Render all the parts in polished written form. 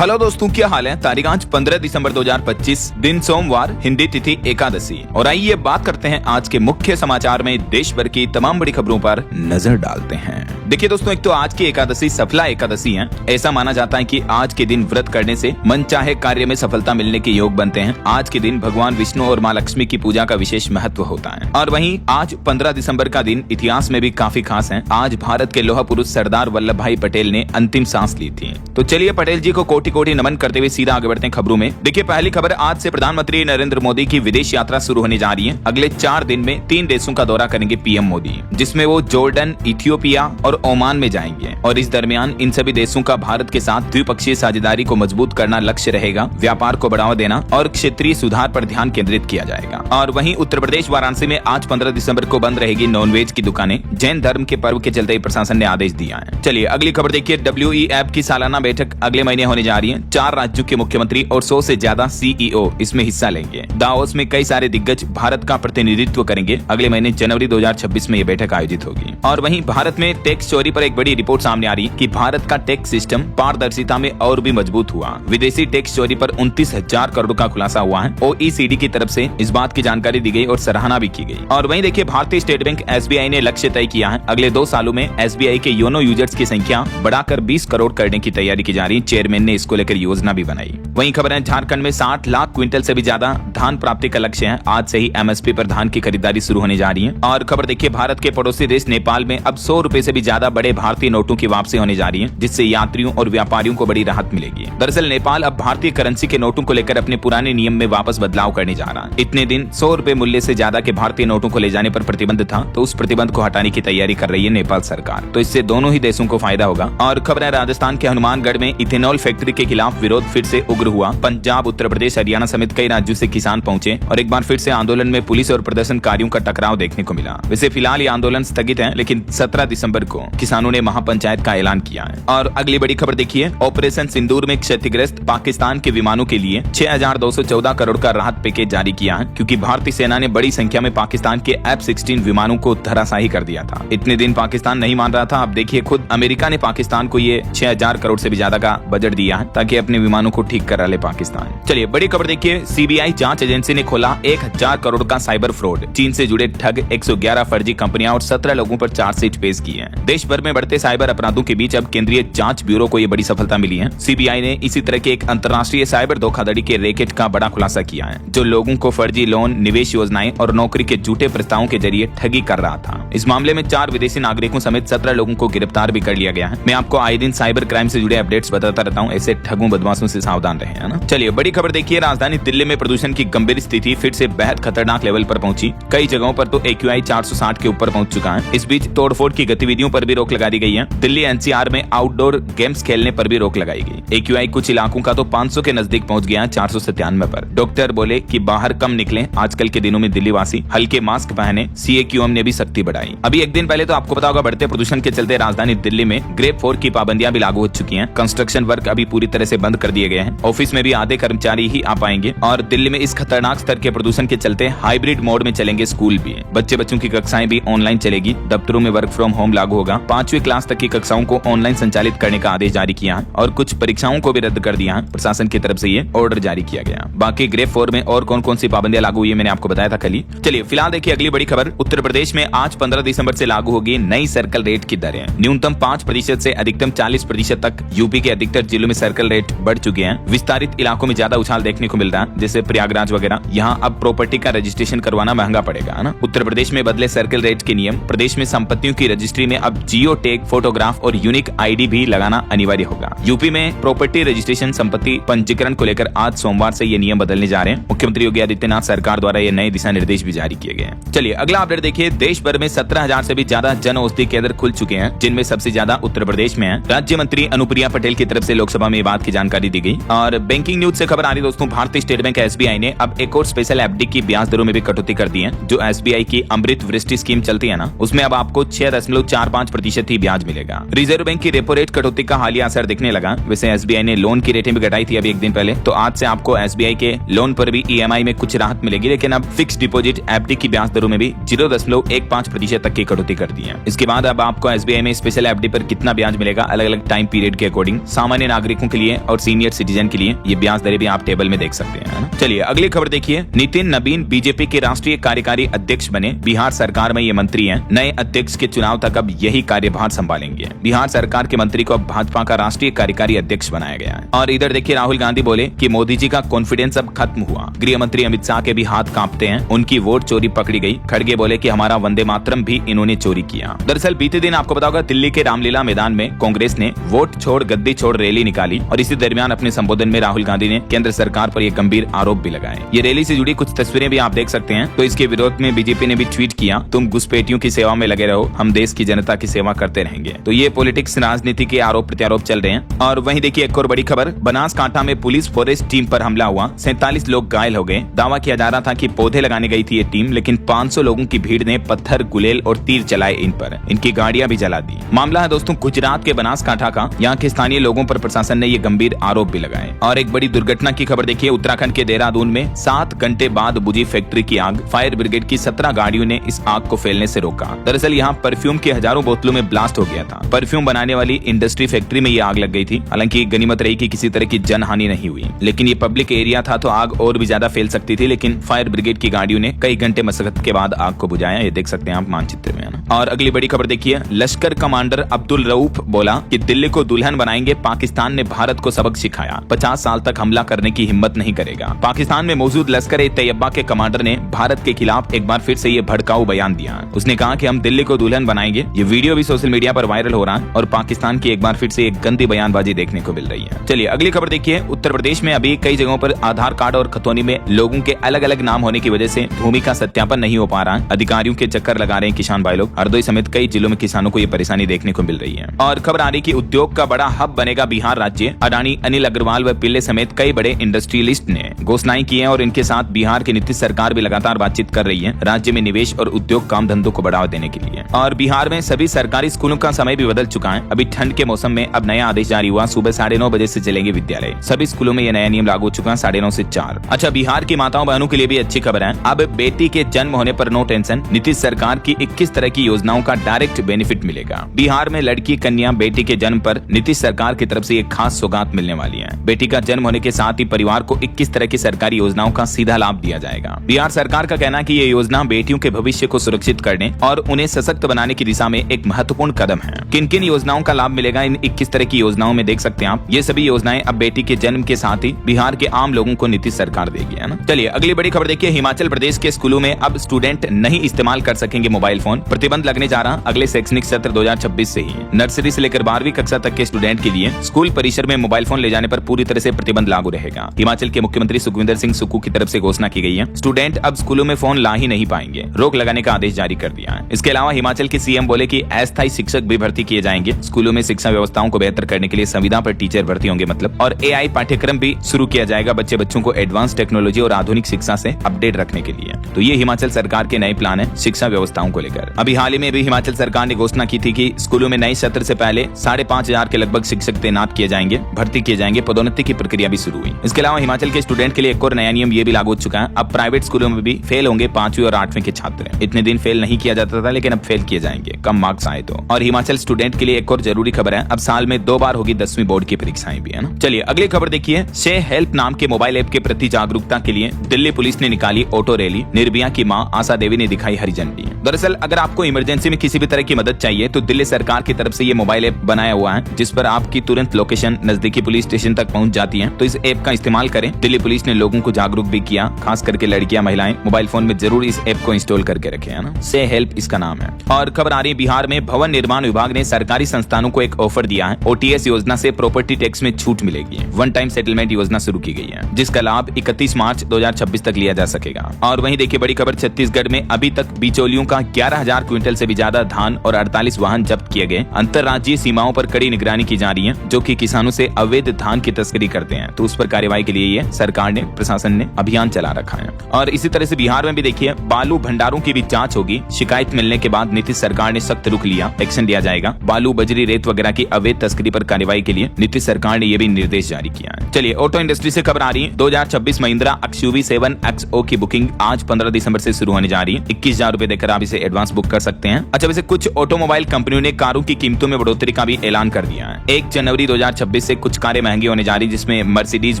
Hello दोस्तों, क्या हाल है। तारीख आज 15 दिसंबर 2025, दिन सोमवार, हिंदी तिथि एकादशी। और आइए बात करते हैं आज के मुख्य समाचार में देश भर की तमाम बड़ी खबरों पर नजर डालते हैं। देखिए दोस्तों, एक तो आज की एकादशी सफला एकादशी है। ऐसा माना जाता है कि आज के दिन व्रत करने से मनचाहे कार्य में सफलता मिलने के योग बनते हैं। आज के दिन भगवान विष्णु और माँ लक्ष्मी की पूजा का विशेष महत्व होता है। और वहीं आज 15 दिसंबर का दिन इतिहास में भी काफी खास है। आज भारत के लौह पुरुष सरदार वल्लभ भाई पटेल ने अंतिम सांस ली थी। तो चलिए पटेल जी को कोटि कोटि नमन करते हुए सीधा आगे बढ़ते हैं खबरों में। देखिए पहली खबर, आज से प्रधानमंत्री नरेंद्र मोदी की विदेश यात्रा शुरू होने जा रही है। अगले 4 दिन में 3 देशों का दौरा करेंगे पीएम मोदी, जिसमें वो जॉर्डन, इथियोपिया और ओमान में जाएंगे। और इस दरमियान इन सभी देशों का भारत के साथ द्विपक्षीय साझेदारी को मजबूत करना लक्ष्य रहेगा। व्यापार को बढ़ावा देना और क्षेत्रीय सुधार पर ध्यान केंद्रित किया जाएगा। और वहीं उत्तर प्रदेश वाराणसी में आज 15 दिसंबर को बंद रहेगी नॉनवेज की दुकानें। जैन धर्म के पर्व के चलते प्रशासन ने आदेश दिया है। चलिए अगली खबर देखिए, WEF की सालाना बैठक अगले महीने होने जा रही है। 4 राज्यों के मुख्यमंत्री और 100 से ज्यादा CEO इसमें हिस्सा लेंगे। दावोस में कई सारे दिग्गज भारत का प्रतिनिधित्व करेंगे। अगले महीने जनवरी 2026 में ये बैठक आयोजित होगी। और वहीं भारत में टैक्स चोरी पर एक बड़ी रिपोर्ट सामने आ रही है कि भारत का टैक्स सिस्टम पारदर्शिता में और भी मजबूत हुआ। विदेशी टैक्स चोरी पर 29,000 करोड़ का खुलासा हुआ है। OECD की तरफ से इस बात की जानकारी दी गई और सराहना भी की गई। और वहीं देखिए, भारतीय स्टेट बैंक SBI ने लक्ष्य तय किया है। अगले 2 सालों में SBI के योनो यूजर्स की संख्या बढ़ाकर 20 करोड़ करने की तैयारी की जा रही है। चेयरमैन ने इसको लेकर योजना भी बनाई। वहीं खबर है, झारखंड में 60 लाख क्विंटल से भी ज्यादा धान प्राप्ति का लक्ष्य है। आज से ही MSP पर धान की खरीदारी शुरू होने जा रही है। और खबर देखिए, भारत के पड़ोसी देश नेपाल में अब 100 रुपए से भी ज्यादा बड़े भारतीय नोटों की वापसी होने जा रही है, जिससे यात्रियों और व्यापारियों को बड़ी राहत मिलेगी। दरअसल नेपाल अब भारतीय करेंसी के नोटों को लेकर अपने पुराने नियम में वापस बदलाव करने जा रहा है। इतने दिन 100 रुपए मूल्य से ज्यादा के भारतीय नोटों को ले जाने पर प्रतिबंध था, तो उस प्रतिबंध को हटाने की तैयारी कर रही है नेपाल सरकार। तो इससे दोनों ही देशों को फायदा होगा। और खबर है, राजस्थान के हनुमानगढ़ में इथेनॉल फैक्ट्री के खिलाफ विरोध फिर से उग्र हुआ। पंजाब, उत्तर प्रदेश, हरियाणा समेत कई राज्यों से किसान पहुंचे और एक बार फिर से आंदोलन में पुलिस और प्रदर्शनकारियों का टकराव देखने को मिला। वैसे फिलहाल ये आंदोलन स्थगित है, लेकिन 17 दिसंबर को किसानों ने महापंचायत का ऐलान किया है। और अगली बड़ी खबर देखिए, ऑपरेशन सिंदूर में क्षतिग्रस्त पाकिस्तान के विमानों के लिए 6,214 करोड़ का राहत पैकेज जारी किया है, क्योंकि भारतीय सेना ने बड़ी संख्या में पाकिस्तान के F-16 विमानों को धराशायी कर दिया था। इतने दिन पाकिस्तान नहीं मान रहा था। अब देखिए, खुद अमेरिका ने पाकिस्तान को ये 6,000 करोड़ से भी ज्यादा का बजट दिया है, ताकि अपने विमानों को ठीक करा ले पाकिस्तान। चलिए बड़ी खबर देखिए, CBI जांच एजेंसी ने खोला 1,000 करोड़ का साइबर फ्रॉड। चीन से जुड़े ठग 111 फर्जी कंपनियां और 17 लोगों पर चार्जशीट पेश की है। देश भर में बढ़ते साइबर अपराधों के बीच अब केंद्रीय जांच ब्यूरो को ये बड़ी सफलता मिली है। CBI ने इसी तरह के एक अंतर्राष्ट्रीय साइबर धोखाधड़ी के रैकेट का बड़ा खुलासा किया है, जो लोगों को फर्जी लोन, निवेश योजनाएं और नौकरी के झूठे प्रस्तावों के जरिए ठगी कर रहा था। इस मामले में 4 विदेशी नागरिकों समेत 17 लोगों को गिरफ्तार भी कर लिया गया है। मैं आपको आए दिन साइबर क्राइम से जुड़े अपडेट्स बताता रहता हूँ, ऐसे ठगों बदमाशों से सावधान रहें, है ना। चलिए बड़ी खबर देखिए, राजधानी दिल्ली में प्रदूषण की गंभीर स्थिति फिर से बेहद खतरनाक लेवल पर पहुंची। कई जगहों पर तो AQI 460 के ऊपर पहुंच चुका है। इस बीच तोड़फोड़ की गतिविधियों पर भी रोक लगा दी गई है। दिल्ली NCR में आउटडोर गेम्स खेलने पर भी रोक लगाई गई। AQI कुछ इलाकों का तो 500 के नजदीक पहुंच गया है, 497 पर। डॉक्टर बोले कि बाहर कम निकलें। आजकल के दिनों में दिल्ली वासी हल्के मास्क पहने। CAQM ने भी सख्ती बढ़ाई। अभी एक दिन पहले तो आपको पता होगा, बढ़ते प्रदूषण के चलते राजधानी दिल्ली में ग्रेड 4 की पाबंदियां भी लागू हो चुकी हैं। कंस्ट्रक्शन वर्क अभी पूरी तरह से बंद कर दिए गए हैं। ऑफिस में भी आधे कर्मचारी ही आ पाएंगे। और दिल्ली में इस खतरनाक स्तर के प्रदूषण के चलते हाइब्रिड मोड में चलेंगे स्कूल भी। बच्चों की कक्षाएं भी ऑनलाइन चलेगी। दफ्तरों में वर्क फ्रॉम होम लागू होगा। 5वीं क्लास तक की कक्षाओं को ऑनलाइन संचालित करने का आदेश जारी किया है और कुछ परीक्षाओं को भी रद्द कर दिया है। प्रशासन की तरफ से ये ऑर्डर जारी किया गया। बाकी ग्रेड 4 में और कौन कौन सी पाबंदियां लागू हुई है, मैंने आपको बताया था कल ही। चलिए फिलहाल देखिए अगली बड़ी खबर, उत्तर प्रदेश में आज 15 दिसंबर से लागू होगी नई सर्कल रेट की दरें। न्यूनतम 5% से अधिकतम 40% तक यूपी के अधिकतर जिलों में सर्कल रेट बढ़ चुके हैं। विस्तारित इलाकों में ज्यादा उछाल देखने को मिल रहा है, जैसे प्रयागराज वगैरह। यहाँ अब प्रॉपर्टी का रजिस्ट्रेशन करवाना महंगा पड़ेगा, है ना। उत्तर प्रदेश में बदले सर्कल रेट के नियम। प्रदेश में संपत्तियों की रजिस्ट्री में अब जियो टैग, फोटोग्राफ और यूनिक ID भी लगाना अनिवार्य होगा। यूपी में प्रॉपर्टी रजिस्ट्रेशन, संपत्ति पंजीकरण को लेकर आज सोमवार से ये नियम बदलने जा रहे हैं। मुख्यमंत्री योगी आदित्यनाथ सरकार द्वारा ये नए दिशा निर्देश भी जारी किए गए हैं। चलिए अगला अपडेट देखिए, देश भर में 17,000 से भी ज्यादा जन औषधि केंद्र खुल चुके हैं, जिनमें सबसे ज्यादा उत्तर प्रदेश में है। राज्य मंत्री अनुप्रिया पटेल की तरफ से लोकसभा में बात की जानकारी दी गई। और बैंकिंग न्यूज से खबर आ रही दोस्तों, भारतीय स्टेट बैंक SBI ने अब एक और स्पेशल FD की ब्याज दरों में भी कटौती कर दी है। जो SBI की अमृत वृष्टि स्कीम चलती है ना, उसमें अब आपको 6.45% ही ब्याज मिलेगा। रिजर्व बैंक की रेपो रेट कटौती का हालिया असर दिखने लगा। वैसे SBI ने लोन की रेटें भी घटाई थी अभी एक दिन पहले, तो आज से आपको SBI के लोन पर भी EMI में कुछ राहत मिलेगी। लेकिन अब फिक्स डिपॉजिट FD की ब्याज दरों में भी 0.15% तक की कटौती कर दी है। इसके बाद अब आपको SBI में स्पेशल FD पर कितना ब्याज मिलेगा, अलग अलग टाइम पीरियड के अकॉर्डिंग सामान्य नागरिकों के लिए और सीनियर सिटीजन के लिए ये ब्याज दरें भी आप टेबल में देख सकते हैं, है ना। चलिए अगली खबर देखिए। नितिन नवीन बीजेपी के राष्ट्रीय कार्यकारी अध्यक्ष बने। बिहार सरकार में ये मंत्री हैं। नए अध्यक्ष के चुनाव तक अब यही कार्यभार संभालेंगे। बिहार सरकार के मंत्री को अब भाजपा का राष्ट्रीय कार्यकारी अध्यक्ष बनाया गया है। और इधर देखिए राहुल गांधी बोले कि मोदी जी का कॉन्फिडेंस अब खत्म हुआ। गृह मंत्री अमित शाह के भी हाथ कांपते हैं, उनकी वोट चोरी पकड़ी गई। खड़गे बोले कि हमारा वंदे मातरम भी इन्होंने चोरी किया। दरअसल बीते दिन आपको पता होगा दिल्ली के रामलीला मैदान में कांग्रेस ने वोट छोड़ गद्दी छोड़ रैली निकाली और इसी दरमियान अपने संबोधन में राहुल गांधी ने केंद्र सरकार पर यह गंभीर आरोप भी लगाए। ये रैली से जुड़ी कुछ तस्वीरें भी आप देख सकते हैं। तो इसके विरोध में बीजेपी ने भी ट्वीट किया, तुम घुसपैठियों की सेवा में लगे रहो, हम देश की जनता की सेवा करते रहेंगे। तो ये पॉलिटिक्स राजनीति के आरोप प्रत्यारोप चल रहे हैं। और वहीं देखिए एक और बड़ी खबर, बनासकांठा में पुलिस फॉरेस्ट टीम पर हमला हुआ, 47 लोग घायल हो गए। दावा किया जा रहा था कि पौधे लगाने गई थी ये टीम, लेकिन 500 लोगों की भीड़ ने पत्थर, गुलेल और तीर चलाए इन पर, इनकी गाड़ियां भी जला दी। मामला है दोस्तों गुजरात के बनासकांठा का। यहाँ के स्थानीय लोगों पर प्रशासन ने ये गंभीर आरोप भी लगाए। और एक बड़ी दुर्घटना की खबर देखिए, उत्तराखंड के देहरादून में 7 घंटे बाद बुझी फैक्ट्री की आग। फायर ब्रिगेड की 17 गाड़ियों ने इस आग को फैलने से रोका। दरअसल यहाँ परफ्यूम की हजारों बोतलों में ब्लास्ट हो गया था। परफ्यूम बनाने वाली इंडस्ट्री फैक्ट्री में ये आग लग गई थी। हालांकि गनीमत रही कि किसी तरह की जनहानि नहीं हुई, लेकिन ये पब्लिक एरिया था तो आग और भी ज्यादा फैल सकती थी। लेकिन फायर ब्रिगेड की गाड़ियों ने कई घंटे मशक्कत के बाद आग को बुझाया। ये देख सकते हैं आप मानचित्र में, है ना। और अगली बड़ी खबर देखिए, लश्कर कमांडर अब्दुल रऊफ बोला कि दिल्ली को दुल्हन बनाएंगे, पाकिस्तान ने भारत को सबक सिखाया, 50 साल तक हमला करने की हिम्मत नहीं करेगा। पाकिस्तान में मौजूद लश्कर ए तैयबा के कमांडर ने भारत के खिलाफ एक बार फिर से ये भड़काऊ बयान दिया। उसने कहा कि हम दिल्ली को दुल्हन बनाएंगे। ये वीडियो भी सोशल मीडिया पर वायरल हो रहा है और पाकिस्तान की एक बार फिर से एक गंदी बयानबाजी देखने को मिल रही है। चलिए अगली खबर देखिए, उत्तर प्रदेश में अभी कई जगहों पर आधार कार्ड और खतौनी में लोगों के अलग अलग नाम होने की वजह से भूमि का सत्यापन नहीं हो पा रहा है। अधिकारियों के चक्कर लगा रहे हैं किसान भाई लोग। हरदोई समेत कई जिलों में किसानों को ये परेशानी देखने को मिल रही है। और खबर आ रही कि उद्योग का बड़ा हब बनेगा बिहार राज्य। अडानी, अनिल अग्रवाल व पिल्ले समेत कई बड़े इंडस्ट्रियलिस्ट ने घोषणाएं की है और इनके साथ बिहार की नीतीश सरकार भी लगातार बातचीत कर रही है राज्य में निवेश और उद्योग काम धंधों को बढ़ावा देने के लिए। और बिहार में सभी सरकारी स्कूलों का समय भी बदल चुका है। अभी ठंड के मौसम में अब नया आदेश जारी हुआ, सुबह 9:30 बजे से चलेंगे विद्यालय। सभी स्कूलों में यह नया नियम लागू हो चुका है, 9:30 से 4। अच्छा, बिहार की माताओं बहनों के लिए भी अच्छी खबर है। अब बेटी के जन्म होने पर नो टेंशन। नीतीश सरकार की 21 तरह की योजनाओं का डायरेक्ट बेनिफिट मिलेगा। बिहार में लड़की, कन्या, बेटी के जन्म पर नीतीश सरकार की तरफ से एक खास सौगात मिलने वाली है। बेटी का जन्म होने के साथ ही परिवार को 21 तरह की सरकारी योजनाओं का सीधा लाभ दिया जाएगा। बिहार सरकार का कहना है कि ये योजना बेटियों के भविष्य को सुरक्षित करने और उन्हें सशक्त बनाने की दिशा में एक महत्वपूर्ण कदम है। किन किन योजनाओं का लाभ मिलेगा इन 21 तरह की योजनाओं में देख सकते हैं आप। ये सभी योजनाएं अब बेटी के जन्म के साथ ही बिहार के आम लोगों को नीतीश सरकार देगी, है ना। चलिए अगली बड़ी खबर देखिए, हिमाचल प्रदेश के स्कूलों में अब स्टूडेंट नहीं इस्तेमाल कर सकेंगे मोबाइल फोन। प्रतिबंध लगने जा रहा अगले शैक्षणिक सत्र 2026 से ही। नर्सरी से लेकर 12वीं कक्षा तक के स्टूडेंट के लिए स्कूल परिसर में मोबाइल फोन ले जाने पर पूरी तरह से प्रतिबंध लागू रहेगा। हिमाचल के मुख्यमंत्री सुखविंदर सिंह सुक्खू की तरफ से घोषणा की गई है। स्टूडेंट अब स्कूलों में फोन ला ही नहीं पाएंगे, रोक लगाने का आदेश जारी कर दिया है। इसके अलावा हिमाचल के सीएम बोले कि अस्थायी शिक्षक भी भर्ती किए जाएंगे। स्कूलों में शिक्षा व्यवस्थाओं को बेहतर करने के लिए संविदा पर टीचर भर्ती होंगे मतलब। और एआई पाठ्यक्रम भी शुरू किया जाएगा बच्चों को एडवांस टेक्नोलॉजी और आधुनिक शिक्षा से अपडेट रखने के लिए। तो ये हिमाचल सरकार के नए प्लान है शिक्षा व्यवस्थाओं को लेकर। अभी हाल ही में भी हिमाचल सरकार ने घोषणा की थी कि स्कूलों में नए सत्र से पहले 5,500 के लगभग शिक्षक तैनात किए जाएंगे, भर्ती किए जाएंगे। पदोन्नति की प्रक्रिया भी शुरू हुई। इसके अलावा हिमाचल के स्टूडेंट के लिए एक और नया नियम ये भी लागू हो चुका है। अब प्राइवेट स्कूलों में भी फेल होंगे 5वीं और 8वीं के छात्र। इतने दिन फेल नहीं किया जाता था, लेकिन अब फेल किए जाएंगे कम मार्क्स आए तो। और हिमाचल स्टूडेंट के लिए एक और जरूरी खबर है, अब साल में 2 बार होगी 10वीं बोर्ड की परीक्षाएं भी, है ना। चलिए अगली खबर देखिए, से हेल्प नाम के मोबाइल ऐप के प्रति जागरूकता के लिए दिल्ली पुलिस ने निकाली ऑटो रैली। निर्भया की मां आशा देवी ने दिखाई हरी झंडी। दरअसल अगर आपको इमरजेंसी में किसी भी तरह की मदद चाहिए तो दिल्ली सरकार की तरफ से ये मोबाइल ऐप बनाया हुआ है, जिस पर आपकी तुरंत लोकेशन नजदीकी पुलिस स्टेशन तक पहुंच जाती है। तो इस ऐप का इस्तेमाल करें। दिल्ली पुलिस ने लोगों को जागरूक भी किया, खास करके लड़कियां, महिलाएं मोबाइल फोन में जरूर इस ऐप को इंस्टॉल करके रखें, है ना। से हेल्प इसका नाम है। और खबर आ रही है, बिहार में भवन निर्माण विभाग ने सरकारी संस्थानों को एक ऑफर दिया है। ओटीएस योजना से प्रॉपर्टी टैक्स में छूट मिलेगी। वन टाइम सेटलमेंट योजना शुरू की गई है, जिसका लाभ 31 मार्च 2026 तक लिया जा सकेगा। और वहीं देखिए बड़ी खबर, छत्तीसगढ़ में अभी तक बिचौलियों का 11,000 क्विंटल से भी ज्यादा धान और 48 वाहन जब्त किए गए। अंतर्राज्यीय सीमाओं पर कड़ी निगरानी की जा रही है, जो कि किसानों से अवैध धान की तस्करी करते हैं। तो उस पर कार्रवाई के लिए ये सरकार ने, प्रशासन ने अभियान चला रखा है। और इसी तरह से बिहार में भी देखिए बालू भंडारों की भी जांच होगी। शिकायत मिलने के बाद नीतीश सरकार ने सख्त रुख लिया, एक्शन लिया जाएगा। बालू, बजरी, रेत वगैरह की अवैध तस्करी पर कार्रवाई के लिए नीतीश सरकार ने ये भी निर्देश जारी किया है। चलिए ऑटो इंडस्ट्री से खबर आ रही है, 2026 महिंद्रा XUV 7XO की बुकिंग आज 15 दिसंबर से शुरू होने जा रही है। 21,000 रुपए देकर आप इसे एडवांस बुक कर सकते हैं। अच्छा, वैसे कुछ ऑटोमोबाइल कंपनियों ने कारों की कीमतों में बढ़ोतरी का भी ऐलान कर दिया है। 1 जनवरी 2026 2026 से कुछ कारें महंगी होने जा रही, जिसमें मर्सिडीज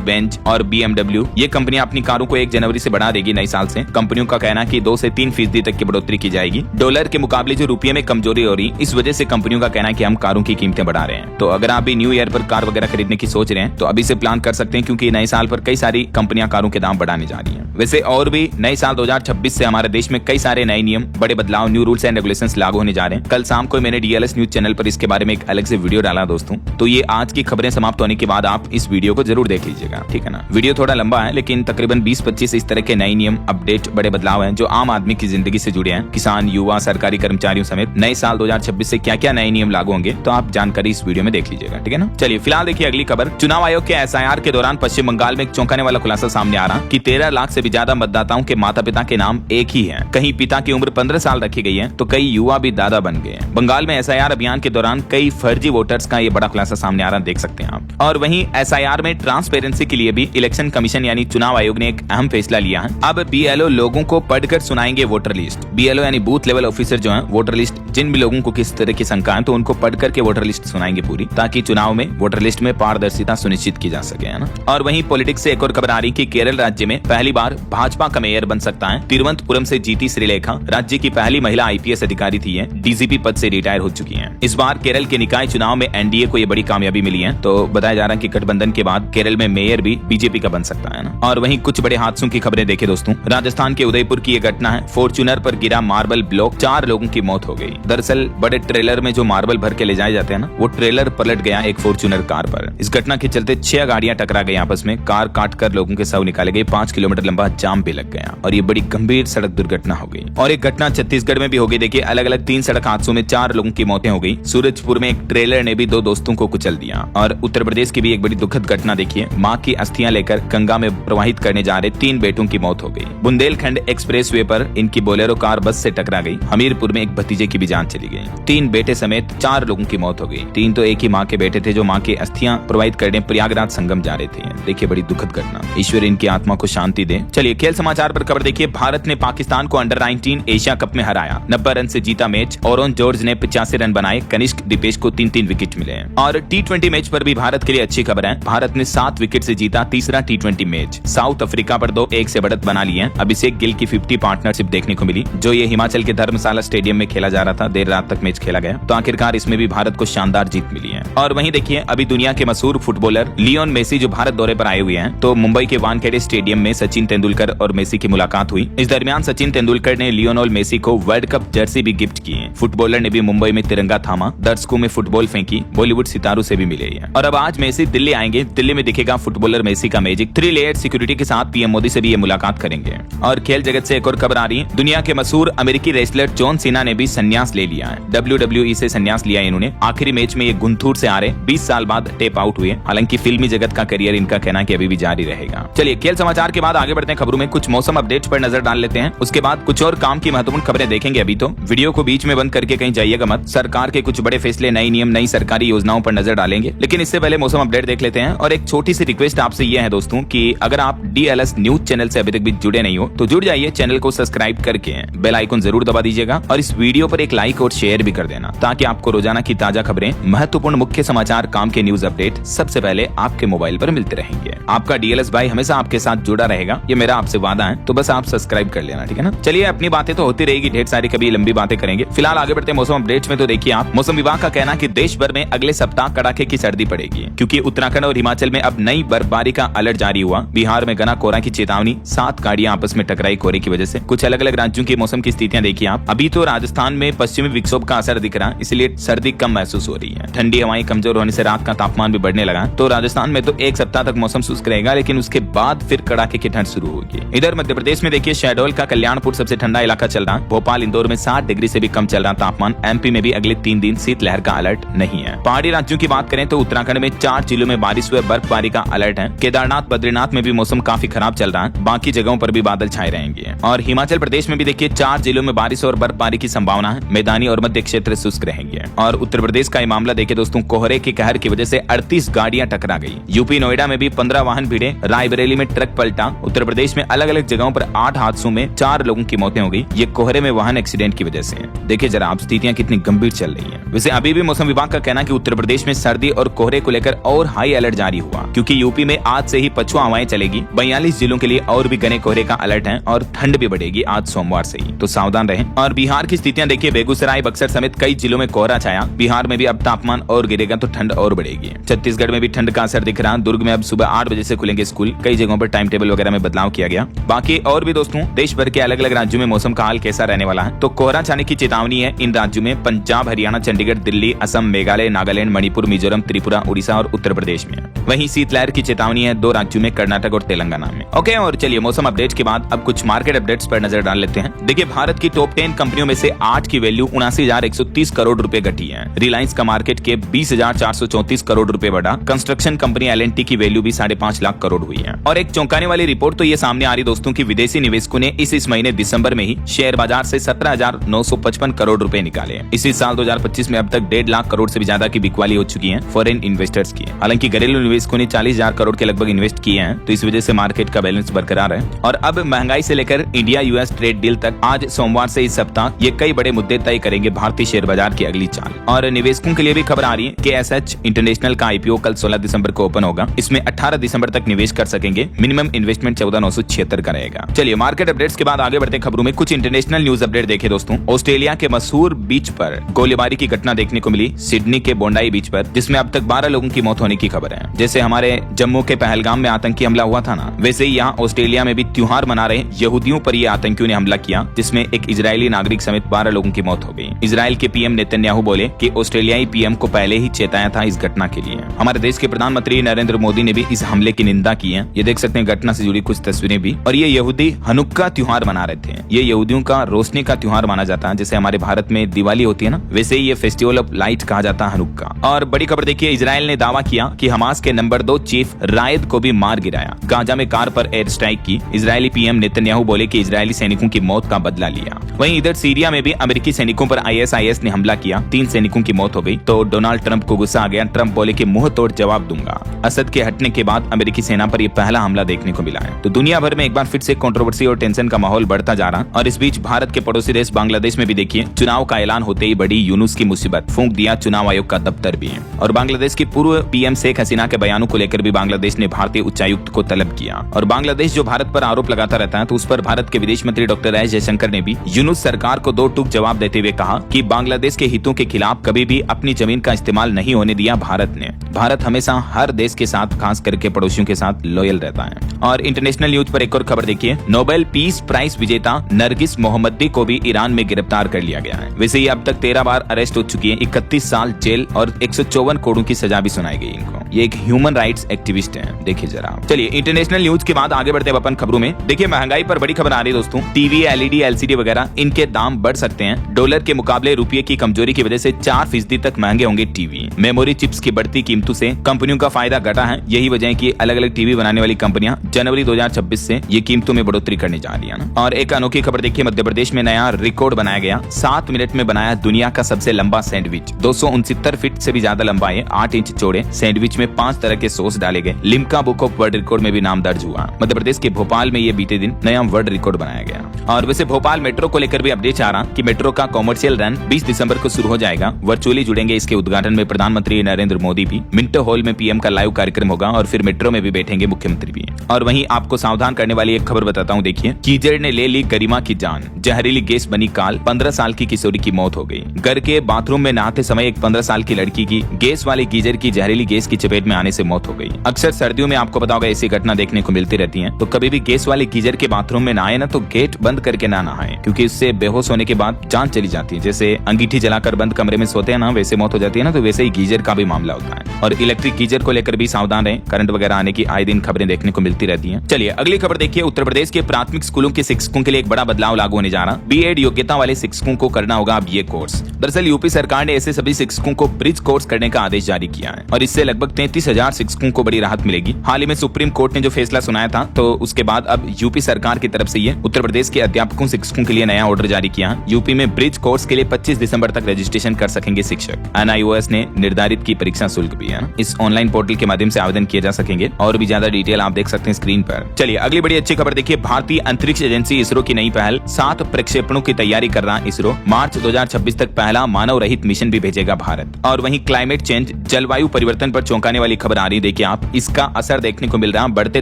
बेंज और BMW ये कंपनियां अपनी कारों को 1 जनवरी से बढ़ा देगी नए साल से। कंपनियों का कहना है कि 2 से 3% तक की बढ़ोतरी की जाएगी। डॉलर के मुकाबले जो रुपये में कमजोरी हो रही, इस वजह से कंपनियों का कहना है कि हम कारों की कीमतें बढ़ा रहे हैं। तो अगर आप भी न्यू ईयर पर कार वगैरह खरीदने की सोच रहे हैं तो अभी से प्लान कर सकते हैं, क्योंकि नए साल पर कई सारी कंपनियां कारों के दाम बढ़ाने जा रही हैं। वैसे और भी नए साल 2026 से हमारे देश में कई सारे नए नियम, बड़े बदलाव, न्यू रूल्स एंड रेगुलेशंस लागू होने जा रहे हैं। कल शाम को मैंने DLS न्यूज चैनल पर इसके बारे में एक अलग से वीडियो डाला दोस्तों, तो ये आज की खबरें समाप्त होने के बाद आप इस वीडियो को जरूर देख लीजिएगा, ठीक है ना। वीडियो थोड़ा लंबा है, लेकिन तकरीबन 20-25 इस तरह के नए नियम, अपडेट, बड़े बदलाव हैं जो आम आदमी की जिंदगी से जुड़े हैं। किसान, युवा, सरकारी कर्मचारियों समेत नए साल 2026 से क्या क्या नए नियम लागू होंगे, तो आप जानकारी इस वीडियो में देख लीजिएगा, ठीक है ना। चलिए फिलहाल देखिए अगली खबर। चुनाव आयोग के SIR के दौरान पश्चिम बंगाल में एक चौंकाने वाला खुलासा सामने आ रहा कि 13 लाख से भी ज्यादा मतदाताओं के माता पिता के नाम एक ही है। कहीं पिता की उम्र 15 साल रखी गई है तो कई युवा भी दादा बन गए हैं। बंगाल में SIR अभियान के दौरान कई फर्जी वोटर्स का ये बड़ा खुलासा सामने आ रहा, देख सकते हैं आप। और वहीं SIR में ट्रांसपेरेंसी के लिए भी इलेक्शन कमीशन यानी चुनाव आयोग ने एक अहम फैसला लिया है। अब BLO लोगों को पढ़कर सुनाएंगे वोटर लिस्ट। BLO यानी बूथ लेवल ऑफिसर जो है, वोटर लिस्ट जिन भी लोगों को किस तरह की शंका है तो उनको पढ़ करके वोटर लिस्ट सुनाएंगे पूरी, ताकि चुनाव में वोटर लिस्ट में पारदर्शिता सुनिश्चित की जा सके, है ना। और वहीं पॉलिटिक्स से एक और खबर आ रही कि केरल राज्य में पहली बार भाजपा का मेयर बन सकता है। तिरुवनंतपुरम से जीती श्रीलेखा राज्य की पहली महिला IPS अधिकारी थी, DGP पद से रिटायर हो चुकी हैं। इस बार केरल के निकाय चुनाव में NDA को ये बड़ी कामयाबी मिली है, तो बताया जा रहा है कि गठबंधन के बाद केरल में मेयर भी BJP का बन सकता है ना। और वहीं कुछ बड़े हादसों की खबरें देखें दोस्तों। राजस्थान के उदयपुर की ये घटना है। फॉर्च्यूनर पर गिरा मार्बल ब्लॉक, 4 लोगों की मौत हो गई। दरअसल बड़े ट्रेलर में जो मार्बल भर के ले जाए जाते हैं ना, वो ट्रेलर पलट गया एक फॉर्च्यूनर कार पर। इस घटना के चलते 6 गाड़ियां टकरा गई आपस में, कार काटकर लोगों के शव निकाले गए, 5 किलोमीटर लंबा जाम भी लग गया और ये बड़ी गंभीर सड़क दुर्घटना हो गई। और एक घटना छत्तीसगढ़ में भी हो गई। देखिए अलग अलग 3 सड़क हादसों में 4 लोगों की मौतें हो गई। सूरजपुर में एक ट्रेलर ने भी 2 दोस्तों को कुचल दिया। और उत्तर प्रदेश की भी एक बड़ी दुखद घटना देखिए, मां की अस्थियां लेकर गंगा में प्रवाहित करने जा रहे 3 बेटों की मौत हो गई। बुंदेलखंड एक्सप्रेसवे पर इनकी बोलेरो कार बस से टकरा गई। हमीरपुर में एक भतीजे की भी जान चली गई। 3 बेटे समेत 4 लोगों की मौत हो गई। 3 तो एक ही मां के बेटे थे जो मां की अस्थियां प्रवाहित करने प्रयागराज संगम जा रहे थे। देखिए बड़ी दुखद घटना, ईश्वर इनकी आत्मा को शांति दे। चलिए खेल समाचार पर खबर देखिए। भारत ने पाकिस्तान को अंडर 19 एशिया कप में हराया, 90 रन से जीता मैच। ओरोन जॉर्ज ने 85 रन बनाए, कनिष्क दीपेश को 3-3 विकेट मिले। और T20 मैच पर भी भारत के लिए अच्छी खबर है। भारत ने 7 विकेट से जीता तीसरा T20 मैच। साउथ अफ्रीका पर 2-1 से बढ़त बना ली है। अभिषेक गिल की 50 पार्टनरशिप देखने को मिली, जो ये हिमाचल के धर्मशाला स्टेडियम में खेला जा रहा था। देर रात तक मैच खेला गया, तो आखिरकार इसमें भी भारत को शानदार जीत मिली है। और वहीं देखिए अभी दुनिया के मशहूर फुटबॉलर लियोन मेसी जो भारत दौरे पर आए हुए हैं, तो मुंबई के वानखेड़े स्टेडियम में सचिन तेंदुलकर और मेसी की मुलाकात हुई। इस दरमियान सचिन तेंदुलकर ने लियोनेल मेसी को वर्ल्ड कप जर्सी भी गिफ्ट की है। फुटबॉलर ने भी मुंबई में तिरंगा थामा, दर्शकों में फुटबॉल फेंकी, बॉलीवुड सितारों से भी मिले हैं। और अब आज मेसी दिल्ली आएंगे। दिल्ली में दिखेगा फुटबॉलर मेसी का मैजिक। 3 लेयर सिक्योरिटी के साथ PM मोदी से भी ये मुलाकात करेंगे। और खेल जगत से एक और खबर आ रही है। दुनिया के मशहूर अमेरिकी रेसलर जॉन सीना ने भी संन्यास ले लिया है। WWE से संन्यास लिया इन्होंने। आखिरी मैच में ये गुंथूर से आ रहे 20 साल बाद टेप आउट हुए। हालांकि फिल्मी जगत का करियर इनका कहना कि अभी भी जारी रहेगा। चलिए खेल समाचार के बाद आगे बढ़ते हैं खबरों में। कुछ मौसम अपडेट्स पर नजर डाल लेते हैं, उसके बाद कुछ और काम की महत्वपूर्ण खबरें देखेंगे। अभी तो वीडियो को बीच में बंद करके कहीं जाइएगा मत। सरकार के कुछ बड़े फैसले, नए नियम, नई सरकारी योजनाओं पर नजर डालेंगे, लेकिन इससे पहले मौसम अपडेट देख लेते हैं। और एक छोटी सी रिक्वेस्ट आपसे ये है दोस्तों कि अगर आप DLS न्यूज चैनल से अभी तक भी जुड़े नहीं हो तो जुड़ जाइए, चैनल को सब्सक्राइब करके बेल आइकन जरूर दबा दीजिएगा और इस वीडियो पर एक लाइक और शेयर भी कर देना, ताकि आपको रोजाना की ताजा खबरें, महत्वपूर्ण मुख्य समाचार, काम के न्यूज अपडेट सबसे पहले आपके मोबाइल पर मिलते रहेंगे। आपका DLS भाई हमेशा आपके साथ जुड़ा रहेगा, ये मेरा आपसे वादा है। तो बस आप सब्सक्राइब कर लेना, ठीक है ना। चलिए अपनी बातें तो होती रहेगी, ढेर सारी कभी लंबी बातें करेंगे। फिलहाल आगे बढ़ते मौसम अपडेट्स में। तो देखिए आप, मौसम विभाग का कहना कि देश भर में अगले सप्ताह कड़ाके की सर्दी पड़ेगी, क्योंकि उत्तराखंड और हिमाचल में अब नई बर्फबारी का अलर्ट जारी हुआ। बिहार में घना कोहरा की चेतावनी, 7 गाड़ियां आपस में टकराई कोहरे की वजह से। कुछ अलग अलग राज्यों की मौसम की स्थितियां देखिए आप। अभी तो राजस्थान में पश्चिमी विक्षोभ का असर दिख रहा, इसलिए सर्दी कम महसूस हो रही है। ठंडी हवाएं कमजोर होने से रात का तापमान भी बढ़ने लगा। तो राजस्थान में तो 1 सप्ताह तक मौसम शुष्क रहेगा, लेकिन उसके बाद फिर कड़ाके की ठंड शुरू होगी। इधर मध्य प्रदेश में देखिए शहडोल का कल्याणपुर सबसे ठंडा इलाका चल रहा। भोपाल, इंदौर में 7 डिग्री से भी कम चल रहा तापमान। MP में भी अगले 3 दिन शीतलहर का अलर्ट नहीं है। पहाड़ी राज्यों की बात करें तो उत्तराखंड में 4 जिलों में बारिश व बर्फबारी का अलर्ट है। केदारनाथ, बद्रीनाथ में भी मौसम काफी खराब चल रहा है। बाकी जगहों पर भी बादल छाए रहेंगे। और हिमाचल प्रदेश में भी देखिए 4 जिलों में बारिश और बर्फबारी की संभावना है। मैदानी और मध्य क्षेत्र शुष्क रहेंगे। और उत्तर प्रदेश का ये मामला देखे दोस्तों, कोहरे के कहर की वजह से 38 गाड़ियां टकरा गई। यूपी नोएडा में भी 15 वाहन भिड़े, रायबरेली में ट्रक पलटा। उत्तर प्रदेश में अलग अलग जगहों पर 8 हादसों में 4 लोगों की मौतें हो गई। ये कोहरे में वाहन एक्सीडेंट की वजह से। देखिए जरा आप, स्थितियां कितनी गंभीर चल रही है। वैसे अभी भी मौसम विभाग का कहना कि उत्तर प्रदेश में सर्दी और कोहरे को लेकर और हाई अलर्ट जारी हुआ, क्योंकि यूपी में आज से ही पछुआ हवाएं चलेगी। 42 जिलों के लिए और भी घने कोहरे का अलर्ट है और ठंड भी बढ़ेगी आज सोमवार से ही, तो सावधान रहें। और बिहार की स्थितियां देखिए, बेगूसराय, बक्सर समेत कई जिलों में कोहरा छाया। बिहार में भी अब तापमान और गिरेगा तो ठंड और बढ़ेगी। छत्तीसगढ़ में भी ठंड का असर दिख रहा। दुर्ग में अब सुबह 8 बजे से खुलेंगे स्कूल। कई जगहों पर टाइम टेबल वगैरह में बदलाव किया गया। बाकी और भी दोस्तों, देश भर के अलग अलग राज्यों में मौसम का हाल कैसा रहने वाला है, तो कोहरा छाने की चेतावनी है इन राज्यों में: पंजाब, हरियाणा, चंडीगढ़, दिल्ली, असम, मेघालय, नागालैंड, मणिपुर, मिजोरम, त्रिपुरा, उड़ीसा और उत्तर प्रदेश में। वहीं शीतलहर की चेतावनी है 2 राज्यों में, कर्नाटक और तेलंगाना में। ओके, और चलिए मौसम अपडेट के बाद अब कुछ मार्केट अपडेट्स पर नजर डाल लेते हैं। देखिए भारत की टॉप 10 कंपनियों में से 8 की वैल्यू 79,130 करोड़ रुपए घटी है। रिलायंस का मार्केट के 20,434 करोड़ रुपए बढ़ा। कंस्ट्रक्शन कंपनी L&T की वैल्यू भी 5.5 लाख करोड़ हुई है। और एक चौंकाने वाली रिपोर्ट तो ये सामने आ रही दोस्तों की विदेशी निवेशकों ने इस महीने दिसंबर में ही शेयर बाजार से 17,955 करोड़ रुपए निकाले। इसी साल 2025 में अब तक 1.5 लाख करोड़ से भी ज्यादा की बिकवाली हो चुकी है फॉरेन इन्वेस्टर्स की। हालांकि घरेलू निवेशकों ने 40,000 करोड़ के लगभग इन्वेस्ट किए हैं, तो इस वजह से मार्केट का बैलेंस बरकरार है। और अब महंगाई से लेकर इंडिया US ट्रेड डील तक आज सोमवार से इस सप्ताह ये कई बड़े मुद्दे तय करेंगे भारतीय शेयर बाजार की अगली चाल। और निवेशकों के लिए भी खबर आ रही है कि KSH इंटरनेशनल का IPO कल 16 दिसंबर को ओपन होगा। इसमें 18 दिसंबर तक निवेश कर सकेंगे। मिनिमम इन्वेस्टमेंट 14,976 का रहेगा। चलिए मार्केट अपडेट्स के बाद आगे बढ़ते खबरों में कुछ इंटरनेशनल न्यूज अपडेट देखे दोस्तों। ऑस्ट्रेलिया के मशहूर बीच पर गोलीबारी की घटना देखने को मिली, सिडनी के बोंडाई बीच पर, जिसमें अब तक 12 लोगों की मौत होने की खबर है। जैसे हमारे जम्मू के पहलगाम में आतंकी हमला हुआ था ना, वैसे ही यहाँ ऑस्ट्रेलिया में भी त्योहार मना रहे यहूदियों पर ये आतंकियों ने हमला किया, जिसमें एक इजरायली नागरिक समेत 12 लोगों की मौत हो गई। इजराइल के PM नेतन्याहू बोले कि ऑस्ट्रेलियाई PM को पहले ही चेताया था इस घटना के लिए। हमारे देश के प्रधानमंत्री नरेंद्र मोदी ने भी इस हमले की निंदा की है। ये देख सकते हैं घटना से जुड़ी कुछ तस्वीरें भी। और ये यहूदी हनुक्का त्योहार मना रहे थे। ये यहूदियों का रोशनी का त्योहार माना जाता है, जैसे हमारे भारत में दिवाली होती है ना, वैसे ही ये फेस्टिवल ऑफ लाइट कहा जाता है हनुक्का। और बड़ी खबर देखिए, इजराइल ने दावा किया कि हमास के नंबर 2 चीफ रायद को भी मार गिराया। गाजा में कार पर एयर स्ट्राइक की। इजरायली PM नेतन्याहू बोले कि इजरायली सैनिकों की मौत का बदला लिया। वहीं इधर सीरिया में भी अमेरिकी सैनिकों पर ISIS ने हमला किया। 3 सैनिकों की मौत हो गई। तो डोनाल्ड ट्रंप को गुस्सा आ गया। ट्रंप बोले कि मुंह तोड़ जवाब दूंगा। असद के हटने के बाद अमेरिकी सेना पर यह पहला हमला देखने को मिला है। तो दुनिया भर में एक बार फिर से कंट्रोवर्सी और टेंशन का माहौल बढ़ता जा रहा। और इस बीच भारत के पड़ोसी देश बांग्लादेश में भी देखिए, चुनाव का ऐलान होते ही बड़ी यूनुस की मुसीबत, फूंक दिया चुनाव आयोग का दफ्तर भी। और बांग्लादेश की पूर्व PM शेख हसीना के बयानों को लेकर भी बांग्लादेश ने भारतीय उच्चायुक्त को तलब किया। और बांग्लादेश जो भारत पर आरोप लगाता रहता है, तो उस पर भारत के विदेश मंत्री डॉक्टर एस जयशंकर ने भी यूनुस सरकार को 2 टूक जवाब देते हुए कहा कि बांग्लादेश के हितों के खिलाफ कभी भी अपनी जमीन का इस्तेमाल नहीं होने दिया भारत ने। भारत हमेशा हर देश के साथ, खास करके पड़ोसियों के साथ लॉयल रहता है। और इंटरनेशनल न्यूज पर एक और खबर देखिए, नोबेल पीस प्राइज विजेता नरगिस मोहम्मदी को भी ईरान में गिरफ्तार कर लिया गया है। वैसे ही अब तक 13 बार अरेस्ट हो चुकी है, 31 साल जेल और 154 करोड़ की सजा भी सुनाई गई इनको। ये एक ह्यूमन राइट्स एक्टिविस्ट है, देखिए जरा। चलिए इंटरनेशनल न्यूज के बाद आगे बढ़ते हैं अपन खबरों में। देखिए महंगाई पर बड़ी खबर आ रही है दोस्तों। टीवी, LED, LCD वगैरह इनके दाम बढ़ सकते हैं। डॉलर के मुकाबले रुपये की कमजोरी की वजह से 4% तक महंगे होंगे टीवी। मेमोरी चिप्स की बढ़ती कीमतों से कंपनियों का फायदा घटा है। यही वजह है कि अलग अलग टीवी बनाने वाली कंपनियां जनवरी 2026 से ये कीमतों में बढ़ोतरी करने जा रही है। और एक अनोखी खबर देखिए, मध्य प्रदेश में नया रिकॉर्ड बनाया गया। 7 मिनट में बनाया दुनिया का सबसे लंबा सैंडविच। 269 फीट से भी ज्यादा लंबा है, 8 इंच चौड़े सैंडविच में 5 तरह के सॉस डाले गए। Limca book of world record में भी नाम दर्ज हुआ। मध्य प्रदेश के भोपाल में ये बीते दिन नया वर्ल्ड रिकॉर्ड बनाया गया। और वैसे भोपाल मेट्रो को लेकर भी अपडेट आ रहा कि मेट्रो का कॉमर्शियल रन 20 दिसंबर को शुरू हो जाएगा। वर्चुअली जुड़ेंगे इसके उद्घाटन में प्रधानमंत्री नरेंद्र मोदी भी। मिंटो हॉल में PM का लाइव कार्यक्रम होगा और फिर मेट्रो में भी बैठेंगे मुख्यमंत्री भी। और वहीं आपको सावधान करने वाली एक खबर बताता हूँ, देखिए। कीचड़ ने ले ली गरिमा की जान, जहरीली गैस बनी काल, 15 साल की किशोरी की मौत हो गई। घर के बाथरूम में नहाते समय एक 15 साल की लड़की की गैस वाले गीजर की जहरीली गैस की चपेट में आने से मौत हो गई। अक्सर सर्दियों में आपको पता होगा ऐसी घटना देखने को मिलती रहती है। तो कभी भी गैस वाले गीजर के बाथरूम में नहाए ना, तो गेट बंद करके ना नहाए, क्योंकि इससे बेहोश होने के बाद जान चली जाती है। जैसे अंगीठी जलाकर बंद कमरे में सोते हैं ना, वैसे मौत हो जाती है ना, तो वैसे ही गीजर का भी मामला होता है। और इलेक्ट्रिक गीजर को लेकर भी सावधान रहें, करंट वगैरह आने की आए दिन खबरें देखने को मिलती रहती हैं। चलिए अगली खबर देखिए। उत्तर प्रदेश के प्राथमिक स्कूलों के शिक्षकों के लिए एक बड़ा बदलाव लागू होने जा रहा। बीएड योग्यता वाले शिक्षकों को करना होगा अब ये कोर्स। दरअसल यूपी सरकार ने ऐसे सभी शिक्षकों को ब्रिज कोर्स करने का आदेश जारी किया है और इससे लगभग 33,000 शिक्षकों को बड़ी राहत मिलेगी। हाल ही में सुप्रीम कोर्ट ने जो फैसला सुनाया था, तो उसके बाद अब यूपी सरकार की तरफ से ये उत्तर प्रदेश के अध्यापकों शिक्षकों के लिए नया ऑर्डर जारी किया। यूपी में ब्रिज कोर्स के लिए 25 दिसंबर तक रजिस्ट्रेशन कर सकेंगे शिक्षक। NIOS ने निर्धारित की परीक्षा शुल्क भी है। इस ऑनलाइन पोर्टल के माध्यम से आवेदन किए जा सकेंगे और भी ज्यादा डिटेल आप देख सकते हैं स्क्रीन पर। चलिए अगली बड़ी अच्छी खबर देखिए। भारतीय अंतरिक्ष एजेंसी इसरो की नई पहल, 7 प्रक्षेपणों की तैयारी कर रहा इसरो। मार्च 2026 तक पहला मानव रहित मिशन भी भेजेगा भारत। और वहीं क्लाइमेट चेंज, जलवायु परिवर्तन पर चौंकाने वाली खबर आ रही। देखिए आप, इसका असर देखने को मिल रहा है। बढ़ते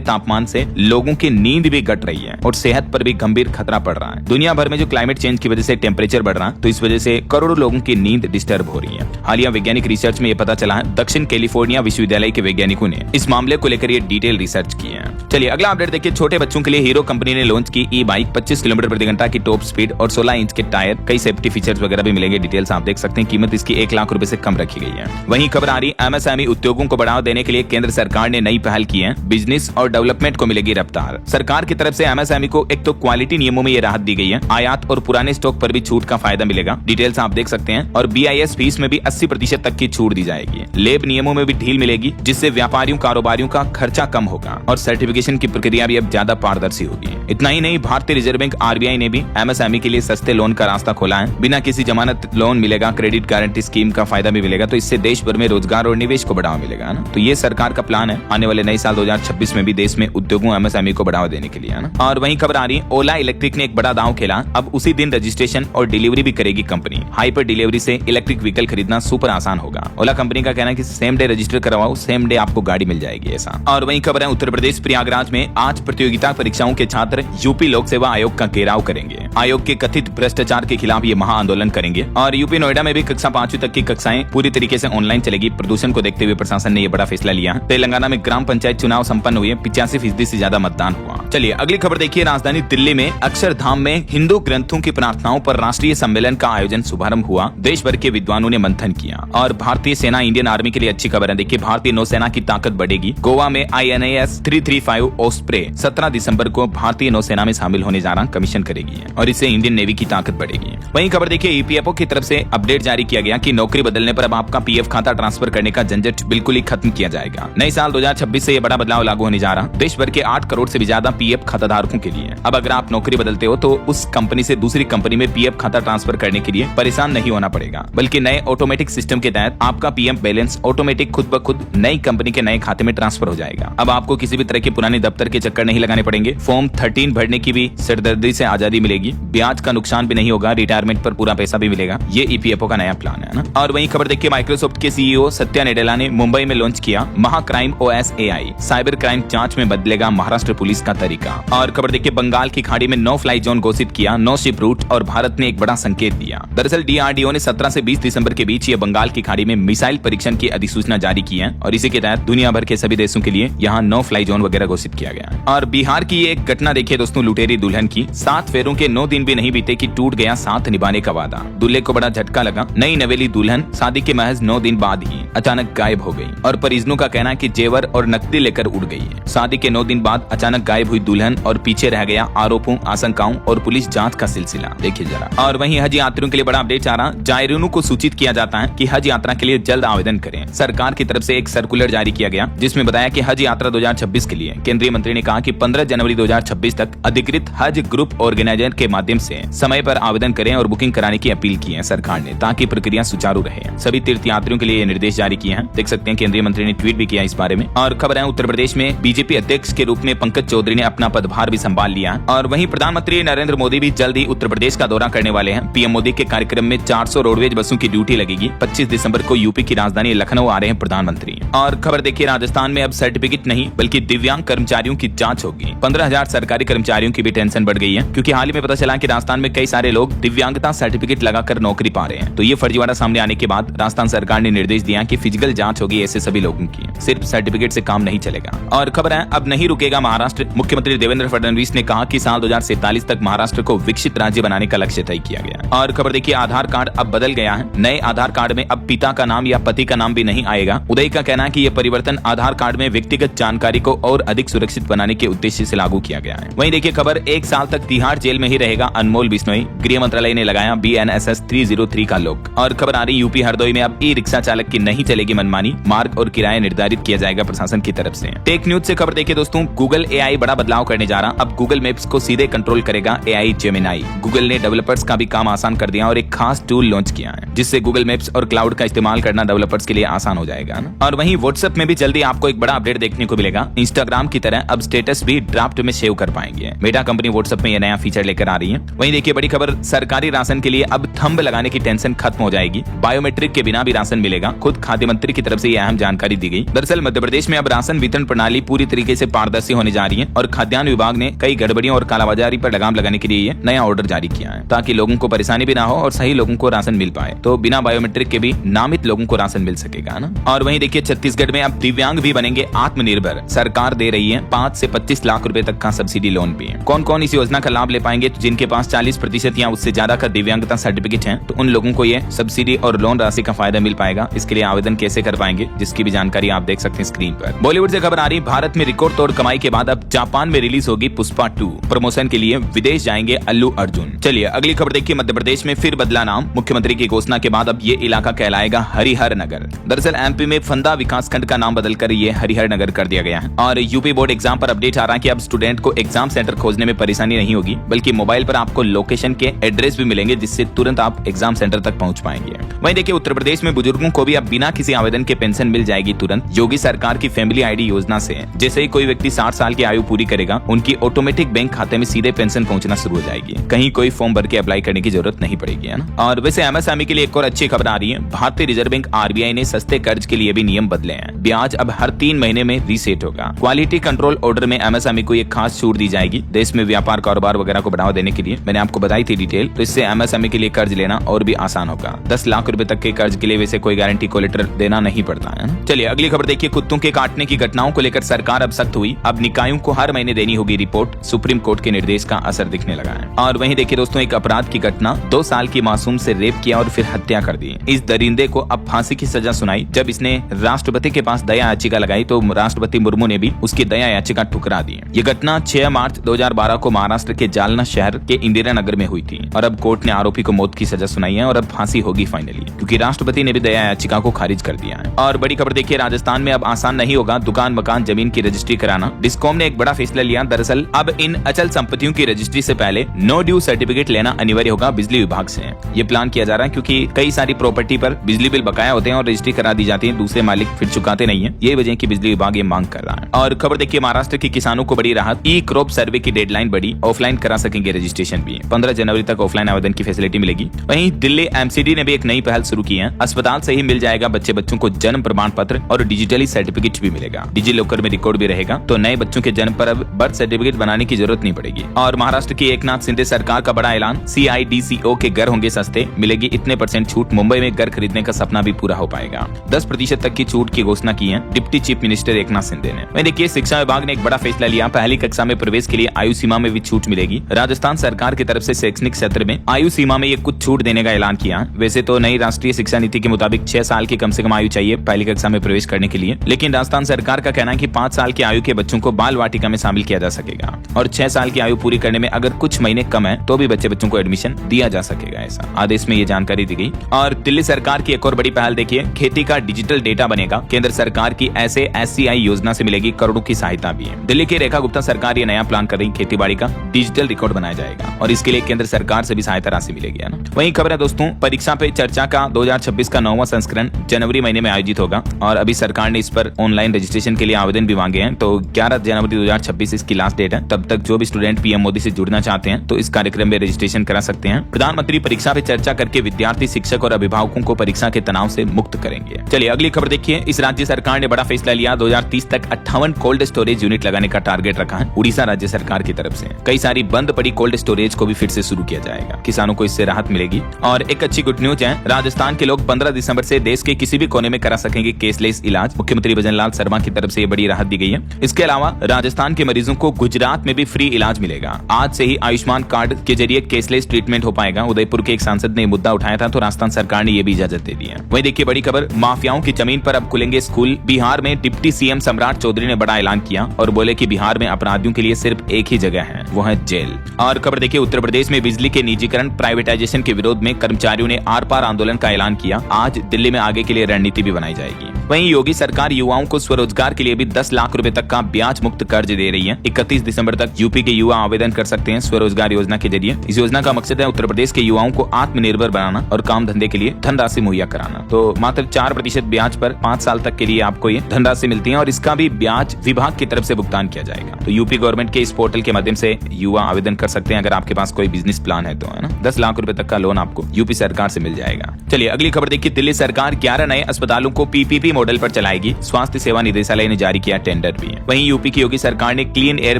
तापमान से लोगों की नींद भी घट रही है और सेहत पर भी गंभीर खतरा पड़ रहा है। दुनिया भर में जो क्लाइमेट चेंज की वजह से टेम्परेचर बढ़ रहा है, तो इस वजह से करोड़ों लोगों की नींद डिस्टर्ब हो रही है। हालिया वैज्ञानिक रिसर्च में यह पता चला है। दक्षिण कैलिफोर्निया विश्वविद्यालय के वैज्ञानिकों ने इस मामले को लेकर ये डिटेल रिसर्च की है। चलिए अगला अपडेट देखिए। छोटे बच्चों के लिए हीरो कंपनी ने लॉन्च की ई बाइक, 25 किलोमीटर प्रति घंटा की टॉप स्पीड और 16 इंच के टायर, कई सेफ्टी फीचर्स वगैरह भी मिलेंगे। डिटेल्स आप देख सकते हैं। कीमत इसकी 1 लाख रुपए से कम रखी गई है। वहीं खबर आ रही, MSME उद्योगों को बढ़ावा देने के लिए केंद्र सरकार ने नई पहल की है। बिजनेस और डेवलपमेंट को मिलेगी रफ्तार। सरकार की तरफ से MSME को एक तो क्वालिटी नियमों में ये राहत दी गई है, आयात और पुराने स्टॉक पर भी छूट का फायदा मिलेगा। डिटेल्स आप देख सकते हैं। और BIS फीस में भी 80% तक की छूट दी जाएगी। लेब नियमों में भी ढील मिलेगी, जिससे व्यापारियों कारोबारियों का खर्चा कम होगा और सर्टिफिकेशन की प्रक्रिया भी अब ज्यादा पारदर्शी होगी। इतना ही नहीं, भारतीय रिजर्व बैंक RBI ने भी MSME के लिए सस्ते लोन का रास्ता खोला है। बिना किसी जमानत लोन मिलेगा, क्रेडिट गारंटी स्कीम का फायदा भी मिलेगा। तो इससे देश भर में रोजगार और निवेश को बढ़ावा मिलेगा ना। तो ये सरकार का प्लान है आने वाले नए साल 2026 में भी देश में उद्योगों MSME को बढ़ावा देने के लिए है ना। और वहीं खबर आ रही है, ओला इलेक्ट्रिक ने एक बड़ा दांव खेला। अब उसी दिन रजिस्ट्रेशन और डिलीवरी भी करेगी कंपनी। हाइपर डिलीवरी से इलेक्ट्रिक व्हीकल खरीदना सुपर आसान होगा। ओला कंपनी का कहना है कि सेम डे रजिस्टर करवाओ, सेम डे आपको गाड़ी मिल जाएगी ऐसा। और वहीं खबर है, उत्तर प्रदेश प्रयागराज में आज प्रतियोगिता परीक्षाओं के छात्र यूपी लोक सेवा आयोग का घेराव करेंगे। आयोग के कथित भ्रष्टाचार के खिलाफ ये महा आंदोलन करेंगे। और यूपी नोएडा में भी कक्षा 5वीं तक की कक्षाएं पूरी तरीके से ऑनलाइन चलेगी। प्रदूषण को देखते हुए प्रशासन ने यह बड़ा फैसला लिया। तेलंगाना में ग्राम पंचायत चुनाव संपन्न हुए, 85% से ज्यादा मतदान हुआ। चलिए अगली खबर देखिए। राजधानी दिल्ली में अक्षरधाम में हिंदू ग्रंथों की प्रार्थनाओं पर राष्ट्रीय सम्मेलन का आयोजन शुभारंभ हुआ। देश भर के विद्वानों ने मंथन किया। और भारतीय सेना, इंडियन आर्मी के लिए अच्छी खबर है। देखिए भारतीय नौसेना की ताकत बढ़ेगी। गोवा में INAS 335 ओस्प्रे 17 दिसंबर को भारतीय नौसेना में शामिल होने जा रहा कमीशन करेगी और इससे इंडियन नेवी की ताकत बढ़ेगी। वहीं खबर देखिए, EPFO की तरफ से अपडेट जारी किया गया कि नौकरी बदलने पर अब आपका PF खाता ट्रांसफर करने का झंझट बिल्कुल ही खत्म किया जाएगा। नए साल 2026 से ये बड़ा बदलाव लागू होने जा रहा। देश भर के 8 करोड़ से भी ज्यादा PF खाता धारकों के लिए अब अगर आप नौकरी बदलते हो तो उस कंपनी से दूसरी कंपनी में PF खाता ट्रांसफर करने के लिए परेशान नहीं होना पड़ेगा, बल्कि नए ऑटोमेटिक सिस्टम के तहत आपका PF बैलेंस ऑटोमेटिक खुद ब खुद नई कंपनी के नए खाते में ट्रांसफर हो जाएगा। अब आपको किसी भी तरह के पुराने दफ्तर के चक्कर नहीं लगाने पड़ेंगे। फॉर्म 13 भरने की भी सिरदर्दी से आजादी मिलेगी। ब्याज का नुकसान भी नहीं होगा। रिटायरमेंट पर पूरा पैसा भी मिलेगा। ये EPFO का नया प्लान है ना। और वहीं खबर देखिए, माइक्रोसॉफ्ट के CEO सत्या नडेला ने मुंबई में लॉन्च किया महाक्राइम OS AI। साइबर क्राइम जांच में बदलेगा महाराष्ट्र पुलिस का तरीका। और खबर देखिए, बंगाल की खाड़ी में नो फ्लाई जोन घोषित किया, नो शिप रूट, और भारत ने एक बड़ा संकेत दिया। दरअसल DRDO ने 17 से 20 दिसंबर के बीच ये बंगाल की खाड़ी में मिसाइल परीक्षण की अधिसूचना जारी की है और इसी के तहत दुनिया भर के सभी देशों के लिए यहाँ नो फ्लाई जोन वगैरह घोषित किया गया। और बिहार की एक घटना देखिए दोस्तों, लुटेरी दुल्हन की। 7 फेरों के 9 दिन भी नहीं बीते कि टूट गया साथ निभाने का वादा। दूल्हे को बड़ा झटका लगा। नई नवेली दुल्हन शादी के महज 9 दिन बाद ही अचानक गायब हो गई और परिजनों का कहना है कि जेवर और नकदी लेकर उड़ गई है। शादी के 9 दिन बाद अचानक गायब हुई दुल्हन और पीछे रह गया आरोपों, आशंकाओं और पुलिस जांच का सिलसिला। देखिए जरा। और वहीं हज यात्रियों के लिए बड़ा अपडेट आ रहा। जायरीनों को सूचित किया जाता है कि हज यात्रा के लिए जल्द आवेदन करें। सरकार की तरफ से एक सर्कुलर जारी किया गया जिसमें बताया कि हज यात्रा 2026 के लिए केंद्रीय मंत्री ने कहा कि 15 जनवरी 2026 तक अधिकृत हज ग्रुप ऑर्गेनाइजर के माध्यम से समय पर आवेदन करें और बुकिंग कराने की अपील की है सरकार ने, ताकि प्रक्रिया सुचारू रहे। सभी तीर्थ यात्रियों के लिए निर्देश जारी किए हैं। देख सकते हैं केंद्रीय मंत्री ने ट्वीट भी किया इस बारे में। और खबर है, उत्तर प्रदेश में बीजेपी अध्यक्ष के रूप में पंकज चौधरी ने अपना पदभार भी संभाल लिया। और वहीं प्रधानमंत्री नरेंद्र मोदी भी जल्द ही उत्तर प्रदेश का दौरा करने वाले हैं। PM मोदी के कार्यक्रम में 400 रोडवेज बसों की ड्यूटी लगेगी। 25 दिसंबर को यूपी की राजधानी लखनऊ आ रहे हैं प्रधानमंत्री। और खबर देखिए, राजस्थान में अब सर्टिफिकेट नहीं बल्कि दिव्यांग कर्मचारियों की जांच होगी। 15,000 सरकारी कर्मचारियों की भी टेंशन बढ़ गई है, क्योंकि हाल ही में पता चला कि राजस्थान में कई सारे लोग दिव्यांगता सर्टिफिकेट लगाकर नौकरी पा रहे हैं। तो ये फर्जीवाड़ा सामने आने के बाद राजस्थान सरकार ने निर्देश दिया कि फिजिकल जांच होगी ऐसे सभी लोगों की, सिर्फ सर्टिफिकेट से काम नहीं चलेगा। और खबर है, अब नहीं रुकेगा महाराष्ट्र। मुख्यमंत्री देवेंद्र फडणवीस ने कहा कि साल 2047 तक महाराष्ट्र को विकसित राज्य बनाने का लक्ष्य तय किया गया। और खबर देखिए, आधार कार्ड अब बदल गया है। नए आधार कार्ड में अब पिता का नाम या पति का नाम भी नहीं आएगा। उदय का कहना है कि यह परिवर्तन आधार कार्ड में व्यक्तिगत जानकारी को और अधिक सुरक्षित बनाने के उद्देश्य से लागू किया गया है। वहीं देखिए खबर, 1 साल तक तिहाड़ जेल में ही रहेगा अनमोल बिश्नोई, गृह मंत्रालय ने लगाया BNSS 303 का लॉक। और खबर आ रही यूपी हरदोई में अब ई-रिक्शा चालक की नहीं चलेगी मनमानी, मार्ग और किराया निर्धारित किया जाएगा प्रशासन की तरफ से। टेक न्यूज से खबर देखिए दोस्तों, गूगल AI बड़ा बदलाव करने जा रहा। अब गूगल मैप्स को सीधे कंट्रोल करेगा AI जेमिनी। गूगल ने डेवलपर्स का भी काम आसान कर दिया और एक खास टूल लॉन्च किया है जिससे गूगल मैप्स और क्लाउड का इस्तेमाल करना डेवलपर्स के लिए आसान हो जाएगा ना। और वहीं व्हाट्सएप में भी जल्दी आपको एक बड़ा अपडेट देखने को मिलेगा। इंस्टाग्राम की तरह अब स्टेटस भी ड्राफ्ट में सेव कर पाएंगे। मेटा कंपनी व्हाट्सएप में यह नया फीचर लेकर आ रही है। वहीं देखिए बड़ी खबर, सरकारी राशन के लिए अब थंब लगाने की टेंशन खत्म हो जाएगी। बायोमेट्रिक के बिना भी राशन मिलेगा। खुद खाद्य मंत्री की तरफ से यह अहम जानकारी दी गई। दरअसल मध्य प्रदेश में अब राशन वितरण प्रणाली पूरी तरीके से पारदर्शी होने जा रही है और खाद्यान्न विभाग ने कई गड़बड़ियों और कालाबाजारी पर लगाम लगाने के लिए नया ऑर्डर जारी किया है ताकि लोगों को परेशानी भी ना हो और सही लोगों को राशन मिल पाए। तो बिना बायोमेट्रिक के भी नामित लोगों को राशन मिल सकेगा ना। और वहीं देखिए छत्तीसगढ़ में अब दिव्यांग भी बनेंगे आत्मनिर्भर। सरकार दे रही है 5 से 25 लाख रुपए तक का सब्सिडी लोन भी। कौन कौन इस योजना का लाभ ले पाएंगे? तो जिनके पास 40% या उससे ज्यादा का दिव्यांगता सर्टिफिकेट है तो उन लोगों को ये सब्सिडी और लोन राशि का फायदा मिल पाएगा। इसके लिए आवेदन कैसे कर पाएंगे, जिसकी भी जानकारी आप देख सकते हैं स्क्रीन पर। बॉलीवुड से खबर आ रही, भारत में रिकॉर्ड तोड़ कमाई के बाद अब जापान में रिलीज होगी पुष्पा 2। प्रमोशन के लिए विदेश जाएंगे अल्लू अर्जुन। चलिए अगली खबर देखिए, मध्य प्रदेश में फिर बदला नाम। मुख्यमंत्री की घोषणा के बाद अब ये इलाका कहलाएगा हरिहर नगर। दरअसल MP में फंदा विकासखंड का नाम बदलकर ये हरिहर नगर कर दिया गया है। और यूपी बोर्ड एग्जाम पर अपडेट आ रहा है कि अब स्टूडेंट को एग्जाम सेंटर खोजने में परेशानी नहीं होगी, बल्कि मोबाइल पर आपको लोकेशन के एड्रेस भी मिलेंगे जिससे तुरंत आप एग्जाम सेंटर तक पहुंच पाएंगे। वहीं देखिए उत्तर प्रदेश में बुजुर्गों को भी अब बिना किसी आवेदन के पेंशन मिल जाएगी तुरंत, योगी सरकार की फैमिली ID योजना से। जैसे ही कोई व्यक्ति 60 साल की आयु पूरी करेगा, उनकी ऑटोमेटिक बैंक खाते में सीधे पेंशन पहुंचना शुरू हो जाएगी। कहीं कोई फॉर्म भर के अप्लाई करने की जरूरत नहीं पड़ेगी, है ना। और वैसे MSME के लिए एक और अच्छी खबर आ रही है। भारतीय रिजर्व बैंक RBI ने सस्ते कर्ज के लिए भी नियम बदले हैं। ब्याज अब हर 3 महीने में रीसेट होगा। क्वालिटी कंट्रोल ऑर्डर में MSME को एक खास छूट दी जाएगी देश में व्यापार कारोबार वगैरह को बढ़ावा देने के लिए। मैंने आपको बताई थी डिटेल, तो इससे MSME के लिए कर्ज लेना और भी आसान होगा। 10 लाख रुपए तक के कर्ज के लिए वैसे कोई गारंटी कोलेटरल देना नहीं पड़ता है ना। चलिए अगली खबर देखिए, कुत्तों के काटने की घटनाओं को लेकर सरकार अब सख्त हुई। अब निकायों को हर महीने देनी होगी रिपोर्ट। सुप्रीम कोर्ट के निर्देश का असर दिखने लगा है। और वहीं देखिए दोस्तों, एक अपराध की घटना, 2 साल की मासूम से रेप किया और फिर हत्या कर दी। इस दरिंदे को अब फांसी की सजा सुनाई। जब इसने राष्ट्रपति के पास दया याचिका लगाई तो राष्ट्रपति मुर्मू ने भी उसकी दया याचिका ठुकरा दी। ये घटना 6 मार्च 2012 को महाराष्ट्र के जालना शहर के इंदिरा नगर में हुई थी और अब कोर्ट ने आरोपी को मौत की सजा सुनाई है और अब फांसी होगी फाइनली, क्योंकि राष्ट्रपति ने भी दया याचिका को खारिज कर दिया है। और बड़ी खबर देखिए, राजस्थान में अब आसान नहीं होगा दुकान मकान जमीन की रजिस्ट्री कराना। डिस्कॉम ने एक बड़ा फैसला लिया। दरअसल अब इन अचल संपत्तियों की रजिस्ट्री से पहले नो ड्यू सर्टिफिकेट लेना अनिवार्य होगा बिजली विभाग से। ये प्लान किया जा रहा है क्योंकि कई सारी प्रॉपर्टी पर बिजली बिल बकाया होते हैं और रजिस्ट्री करा दी जाती है, दूसरे मालिक फिर चुकाते नहीं है। ये वजह की बिजली विभाग ये मांग कर रहा है। और खबर देखिए, महाराष्ट्र के किसानों को बड़ी राहत। ई क्रॉप सर्वे की डेडलाइन बढ़ी, ऑफलाइन करा सकेंगे रजिस्ट्रेशन भी। 15 जनवरी तक ऑफलाइन आवेदन की फैसिलिटी मिलेगी। वहीं दिल्ली MCD ने भी एक नई पहल शुरू की है। अस्पताल से ही मिल जाएगा बच्चों को जन्म प्रमाण पत्र और डिजिटली सर्टिफिकेट भी मिलेगा। डिजी लॉकर में रिकॉर्ड भी रहेगा, तो नए बच्चों के जन्म पर अब बर्थ सर्टिफिकेट बनाने की जरूरत नहीं पड़ेगी। और महाराष्ट्र की एकनाथ शिंदे सरकार का बड़ा ऐलान, CIDCO के घर होंगे सस्ते, मिलेगी इतने % छूट। मुंबई में घर खरीदने का सपना भी पूरा हो पाएगा। 10% तक की छूट की घोषणा की है deputy chief minister Eknath Shinde ने। वहीं देखिए, शिक्षा विभाग ने एक बड़ा फैसला लिया। पहली कक्षा में प्रवेश के लिए आयु सीमा में भी छूट मिलेगी। राजस्थान सरकार की तरफ से शैक्षणिक क्षेत्र में आयु सीमा में ये कुछ छूट देने का ऐलान किया। वैसे तो नई राष्ट्रीय शिक्षा नीति के मुताबिक 6 साल की कम से कम आयु चाहिए पहली कक्षा में प्रवेश करने के लिए, लेकिन राजस्थान सरकार का कहना है कि 5 साल की आयु के बच्चों को बाल वाटिका में शामिल किया जा सकेगा और 6 साल की आयु पूरी करने में अगर कुछ महीने कम है तो भी बच्चों को एडमिशन दिया जा सकेगा। ऐसा आदेश में ये जानकारी दी गई। और दिल्ली सरकार की एक और बड़ी पहल देखिए, खेती का डिजिटल डेटा बनेगा। केंद्र सरकार की ऐसे SCI योजना से मिलेगी करोड़ों की सहायता भी है। दिल्ली की रेखा गुप्ता सरकार ये नया प्लान कर रही, खेती बाड़ी का डिजिटल रिकॉर्ड बनाया जाएगा और इसके लिए केंद्र सरकार से भी सहायता राशि मिलेगी, है ना। वहीं खबर है दोस्तों, परीक्षा पे चर्चा का 2026 का 9वां संस्करण जनवरी महीने में आयोजित होगा और अभी सरकार ने इस पर ऑनलाइन रजिस्ट्रेशन के लिए आवेदन भी मांगे हैं। तो 11 जनवरी 2026 इसकी लास्ट डेट है। तब तक जो भी स्टूडेंट PM मोदी से जुड़ना चाहते हैं तो इस कार्यक्रम में रजिस्ट्रेशन करा सकते हैं। प्रधानमंत्री परीक्षा पे चर्चा करके विद्यार्थी, शिक्षक और अभिभावकों को परीक्षा के तनाव से मुक्त करेंगे। चलिए अगली खबर देखिए, इस राज्य सरकार ने बड़ा फैसला लिया। 2030 तक 58 कोल्ड स्टोरेज यूनिट लगाने का टारगेट रखा है उड़ीसा राज्य सरकार की तरफ से। कई सारी बंद पड़ी कोल्ड स्टोरेज को भी फिर से शुरू किया जाएगा। किसानों को इससे राहत मिलेगी। और एक अच्छी गुड न्यूज है, राजस्थान के लोग 15 दिसंबर से देश के किसी भी कोने में करा सकेंगे कैशलेस इलाज। मुख्यमंत्री भजनलाल शर्मा की तरफ से ये बड़ी राहत दी गई है। इसके अलावा राजस्थान के मरीजों को गुजरात में भी फ्री इलाज मिलेगा। आज से ही आयुष्मान कार्ड के जरिए कैशलेस ट्रीटमेंट हो पाएगा। उदयपुर के एक सांसद ने मुद्दा उठाया था तो राजस्थान सरकार ने ये भी इजाजत दे दी। है। वहीं देखिए बड़ी खबर, माफियाओं की जमीन पर अब खुलेंगे स्कूल। बिहार में डिप्टी सीएम सम्राट चौधरी ने बड़ा ऐलान किया और बोले कि बिहार में अपराधियों के लिए सिर्फ एक ही जगह है, वो है जेल। और खबर देखिए उत्तर प्रदेश में बिजली के निजीकरण प्राइवेटाइजेशन के विरोध में कर्मचारियों ने आर पार आंदोलन का ऐलान किया। आज दिल्ली में आगे के लिए रणनीति भी बनाई जाएगी। वहीं योगी सरकार युवाओं को स्वरोजगार के लिए भी 10 लाख रुपए तक का ब्याज मुक्त कर्ज दे रही है। 31 दिसंबर तक यूपी के युवा आवेदन कर सकते हैं स्वरोजगार योजना के जरिए। इस योजना का मकसद है उत्तर प्रदेश के युवाओं को आत्मनिर्भर बनाना और काम धंधे के लिए धनराशि मुहैया कराना। तो मात्र 4% ब्याज पर 5 साल तक के लिए आपको ये धनराशि मिलती है और इसका भी ब्याज विभाग की तरफ से भुगतान किया जाएगा। तो यूपी गवर्नमेंट के इस पोर्टल के माध्यम से युवा आवेदन कर सकते हैं अगर आपके पास कोई बिजनेस प्लान है तो, है ना। 10 लाख रुपए तक का लोन आपको यूपी सरकार से मिल जाएगा। चलिए अगली खबर देखिए, दिल्ली सरकार 11 नए अस्पतालों को पीपीपी मॉडल पर चलाएगी। स्वास्थ्य सेवा निदेशालय ने जारी किया टेंडर भी है। वहीं यूपी की योगी सरकार ने क्लीन एयर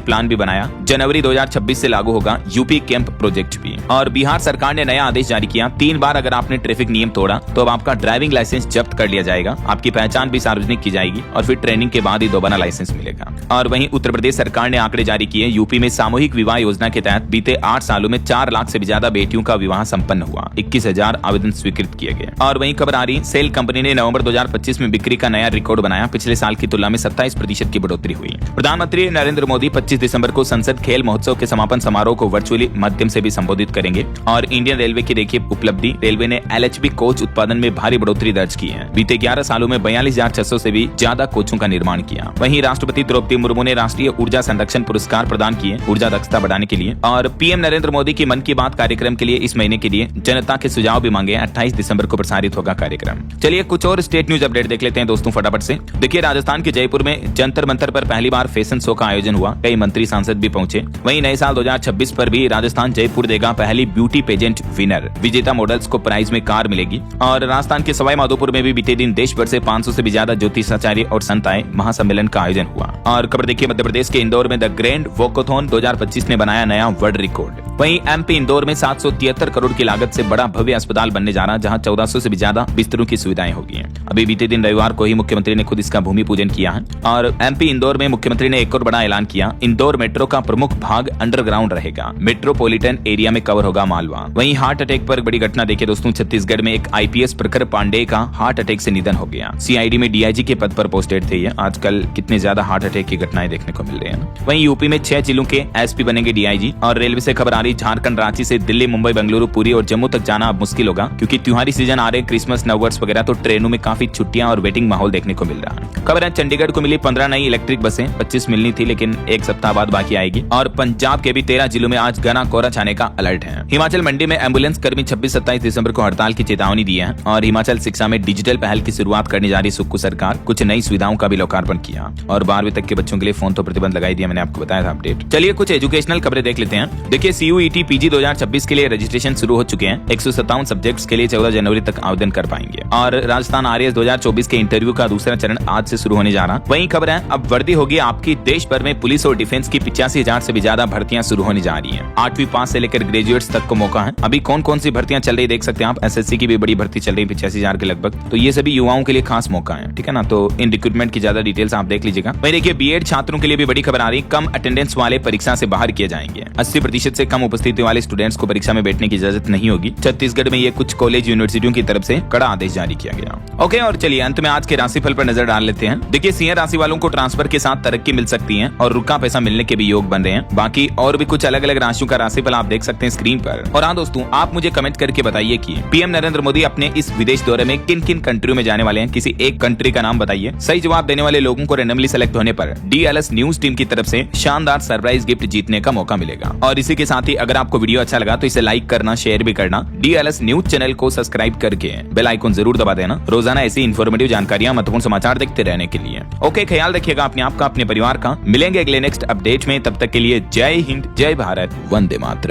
प्लान भी बनाया। जनवरी 2026 से लागू होगा यूपी कैंप प्रोजेक्ट भी। और बिहार सरकार ने नया आदेश जारी किया, 3 बार अगर आपने ट्रैफिक नियम तोड़ा तो अब आपका ड्राइविंग लाइसेंस जब्त कर लिया जाएगा, आपकी पहचान भी सार्वजनिक की जाएगी और फिर ट्रेनिंग के बाद ही दोबारा लाइसेंस मिलेगा। और वहीं उत्तर प्रदेश सरकार ने आंकड़े जारी किए। यूपी में सामूहिक विवाह योजना के तहत बीते 8 सालों में 4 लाख से भी ज्यादा बेटियों का विवाह संपन्न हुआ। 21,000 आवेदन स्वीकृत किए गए। और वहीं खबर आ रही, सेल कंपनी ने नवंबर 2025 में बिक्री का नया रिकॉर्ड बनाया। पिछले साल की तुलना में 27% की बढ़ोतरी हुई। प्रधानमंत्री नरेंद्र मोदी 25 दिसंबर को संसद खेल महोत्सव के समापन समारोह को वर्चुअली माध्यम से भी संबोधित करेंगे। और इंडियन रेलवे की देखिए उपलब्धि, रेलवे ने LHB कोच उत्पादन में भारी बढ़ोतरी दर्ज की है। बीते 11 सालों में 42,600 से भी ज्यादा कोचों का निर्माण किया। वहीं राष्ट्रपति द्रौपदी मुर्मू ने राष्ट्रीय ऊर्जा संरक्षण पुरस्कार प्रदान किए ऊर्जा दक्षता बढ़ाने के लिए। और पीएम नरेंद्र मोदी की मन की बात कार्यक्रम के लिए इस महीने के लिए जनता के सुझाव भी मांगे। 28 दिसंबर को प्रसारित होगा कार्यक्रम। चलिए कुछ और स्टेट न्यूज अपडेट देख लेते हैं दोस्तों फटाफट से। देखिए राजस्थान के जयपुर में जंतर मंतर पर पहली बार फैशन शो का आयोजन हुआ। कई मंत्री सांसद भी पहुंचे। वहीं नए साल 2026 पर भी राजस्थान जयपुर देगा पहली ब्यूटी पेजेंट विनर। विजेता मॉडल्स को प्राइज में कार मिलेगी। और राजस्थान के सवाई माधोपुर में भी बीते दिन देश भर से 500 से भी ज्यादा ज्योतिषाचार्य और संत आए। महासम्मेलन का आयोजन हुआ। और खबर देखिए मध्य प्रदेश के इंदौर में द ग्रैंड वॉकथॉन 2025 ने बनाया नया वर्ल्ड रिकॉर्ड। वहीं MP इंदौर में 773 करोड़ की लागत से बड़ा भव्य अस्पताल बनने जा रहा, जहां 1400 से भी ज्यादा बिस्तरों की सुविधाएं होगी। अभी बीते दिन रविवार को ही मुख्यमंत्री ने खुद इसका भूमि पूजन किया है। और MP इंदौर में मुख्यमंत्री ने एक और बड़ा ऐलान किया, इंदौर मेट्रो का प्रमुख भाग अंडरग्राउंड रहेगा। मेट्रोपॉलिटन एरिया में कवर होगा मालवा। वहीं हार्ट अटैक पर बड़ी घटना देखिए दोस्तों, छत्तीसगढ़ में एक IPS प्रखर पांडे का हार्ट अटैक से निधन हो गया। CID में DIG के पद पर पोस्टेड थे ये। आजकल कितने ज्यादा हार्ट अटैक की घटनाएं देखने को मिल रही है। वहीं यूपी में 6 जिलों के SP बनेंगे DIG। और रेलवे से खबर आ रही, झारखंड रांची से दिल्ली, मुंबई, बेंगलुरु, पुरी और जम्मू तक जाना अब मुश्किल होगा, क्योंकि त्योहारी सीजन आ रहे, क्रिसमस, नववर्ष वगैरह, तो ट्रेनों में काफी छुट्टियां और वेटिंग माहौल देखने को मिल रहा है। खबर है चंडीगढ़ को मिली 15 नई इलेक्ट्रिक बसें। 25 मिलनी थी लेकिन एक सप्ताह बाद बाकी आएगी। और पंजाब के भी 13 जिलों में आज घना कोहरा छाने का अलर्ट है। हिमाचल मंडी में एम्बुलेंस कर्मी 26-27 दिसंबर को हड़ताल की चेतावनी दी है। और हिमाचल शिक्षा में डिजिटल पहल की शुरुआत करने जा रही सुक्खू सरकार, कुछ नई सुविधाओं का भी लोकार्पण किया। और 12वीं तक के बच्चों के लिए फोन तो प्रतिबंध लगाई दिया, मैंने आपको बताया था अपडेट। चलिए कुछ एजुकेशनल खबरें देख लेते हैं। देखिए CUET PG 2026 के लिए रजिस्ट्रेशन शुरू हो चुके हैं। 157 सब्जेक्ट्स के लिए 14 जनवरी तक आवेदन कर पाएंगे। और राजस्थान RAS 2024 के इंटरव्यू का दूसरा चरण आज से शुरू होने जा रहा। वहीं खबर है अब वर्दी होगी आपकी। देश भर में पुलिस और डिफेंस की 85,000 से भी ज्यादा भर्तियां शुरू होने जा रही हैं। 8वीं पास से लेकर ग्रेजुएट्स तक को मौका है। अभी कौन कौन सी भर्तियां चल रही देख सकते हैं आप। SSC की भी बड़ी भर्ती चल रही है 85,000 के लगभग। तो ये सभी युवाओं के लिए खास मौका है, ठीक है ना। तो इन रिक्रूटमेंट की ज्यादा डिटेल्स आप देख लीजिएगा। वहीं देखिए B.Ed छात्रों के लिए भी बड़ी खबर आ रही, कम अटेंडेंस वाले परीक्षा से बाहर किए जाएंगे। 80% से कम उपस्थिति वाले स्टूडेंट्स को परीक्षा में बैठने की इजाजत नहीं होगी। छत्तीसगढ़ में ये कुछ कॉलेज यूनिवर्सिटियों की तरफ से कड़ा आदेश जारी किया गया। ओके, और चलिए अंत में आज के राशिफल पर नजर डाल लेते हैं। देखिए सिंह राशि वालों को ट्रांसफर के साथ तरक्की मिल सकती है और रुका पैसा मिलने के भी योग बन रहे हैं। बाकी और भी कुछ अलग अलग राशियों का राशिफल आप देख सकते हैं स्क्रीन पर। और हाँ दोस्तों, आप मुझे कमेंट करके बताइए कि PM नरेंद्र मोदी अपने इस विदेश दौरे में किन किन कंट्रियों में जाने वाले हैं। किसी एक कंट्री का नाम बताइए। सही जवाब देने वाले लोगों को रैंडमली सेलेक्ट होने पर DLS न्यूज टीम की तरफ से शानदार सरप्राइज गिफ्ट जीतने का मौका मिलेगा। और इसी के साथ ही अगर आपको वीडियो अच्छा लगा तो इसे लाइक करना, शेयर भी करना। DLS न्यूज चैनल को सब्सक्राइब करके बेल आइकन जरूर दबा देना, रोजाना ऐसी इन्फॉर्मेटिव जानकारियां, महत्वपूर्ण समाचार देखते रहने के लिए। ओके, ख्याल रखिएगा अपने आप का, अपने परिवार का। मिलेंगे अगले नेक्स्ट अपडेट में, तब तक के लिए जय हिंद, जय भारत, वंदे मातरम।